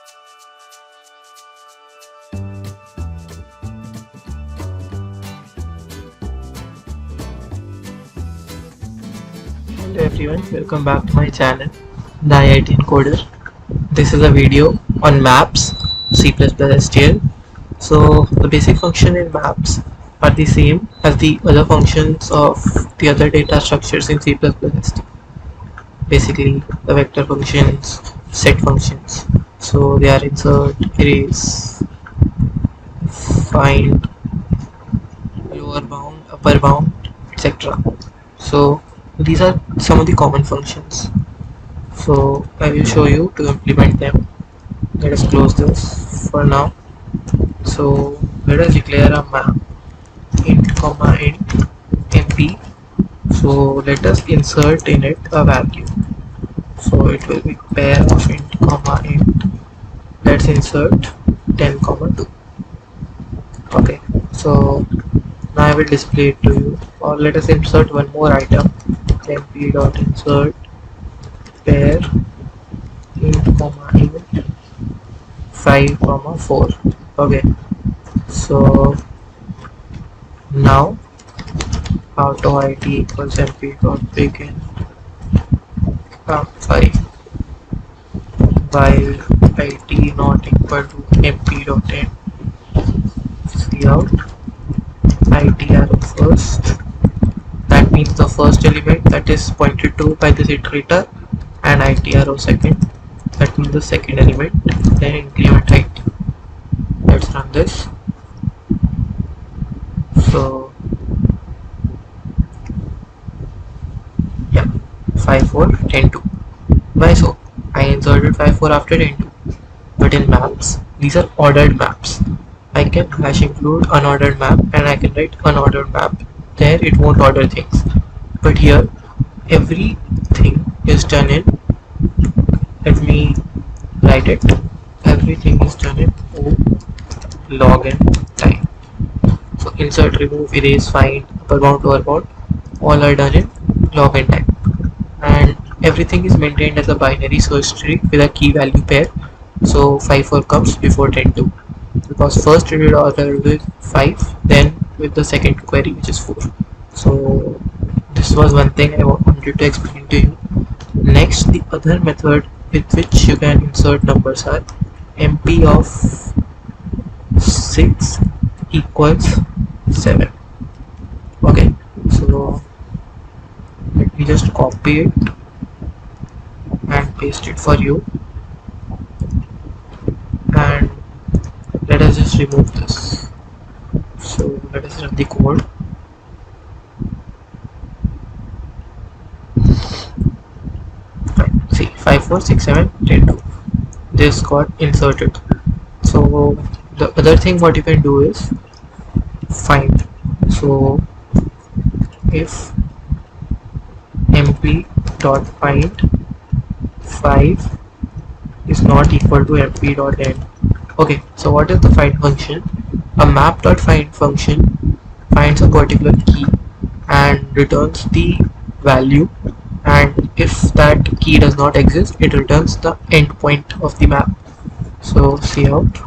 Hello everyone, welcome back to my channel, the IITian Coder. This is a video on Maps C++ STL. So the basic function in Maps are the same as the other functions of the other data structures in C++STL. Basically the vector functions, set functions. So they are insert, erase, find, lower bound, upper bound, etc. So these are some of the common functions. So I will show you to implement them. Let us close this for now. So let us declare a map int comma int mp. So let us insert in it a value. So it will be pair of int comma int. Let's insert 10 comma 2. Okay, so now I will display it to you. Or let us insert one more item. mp dot insert pair int comma int 5 comma 4. Okay, so now auto id equals mp dot begin 5 while id not equal to mp dot end. Cout id arrow first, that means the first element that is pointed to by this iterator, and id arrow second, that means the second element, then increment height. Let's run this. So yeah, 5 4 10 2. Why so? I inserted 5 4 after 10 2, but in maps these are ordered maps. I can hash include unordered map and I can write unordered map. There it won't order things, but here everything is done in, let me write it, everything is done in O log n time. So insert, remove, erase, find, upper bound, lower bound, all are done in log n time, and everything is maintained as a binary search tree with a key value pair. So 5 4 comes before 10 2, because first it will order with 5, then with the second query, which is 4. So this was one thing I wanted to explain to you. Next, the other method with which you can insert numbers are mp of 6 equals 7. Okay, so let me just copy it and paste it for you, and let us just remove this. So let us run the code. Fine. See, 5 4 6 7 10 2, this got inserted. So the other thing what you can do is find. So if mp dot find 5 is not equal to mp dot end. Okay, so what is the find function? A map dot find function finds a particular key and returns the value, and if that key does not exist, it returns the endpoint of the map. So cout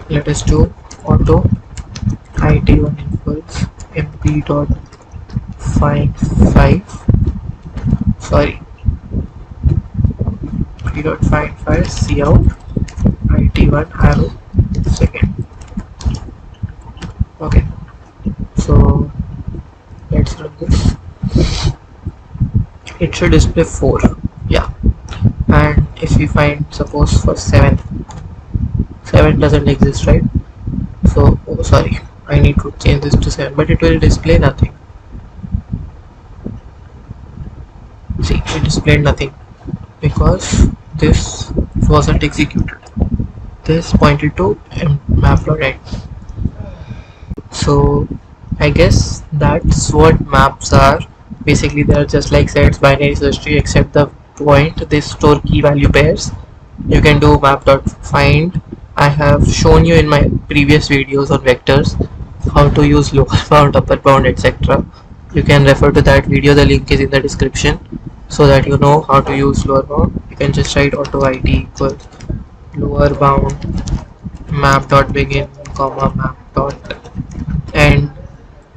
let us do auto it1 equals mp dot find 5, sorry, mp dot find 5 cout it1 arrow second. Okay, so let's run this. It should display 4, yeah, and if we find, suppose for 7 doesn't exist, right? So oh, sorry, I need to change this to 7, but it will display nothing. See, it displayed nothing because this wasn't executed. This pointed to map.end. So I guess that's what maps are. Basically they are just like sets, binary search tree, except the point they store key value pairs. You can do map.find. I have shown you in my previous videos on vectors how to use lower bound, upper bound, etc. You can refer to that video, the link is in the description. so that you know how to use lower bound. You can just write auto IT equals lower bound map dot begin comma map dot end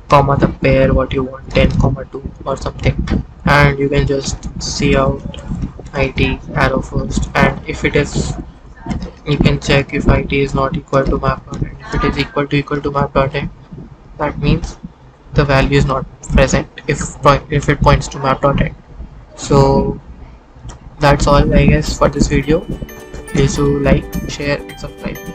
comma the pair what you want 10 comma 2 or something, and you can just see out IT arrow first, and if it is, you can check if IT is not equal to map dot end. If it is equal to map dot end, that means the value is not present if it points to map dot end. So that's all I guess for this video. Please do like, share and subscribe.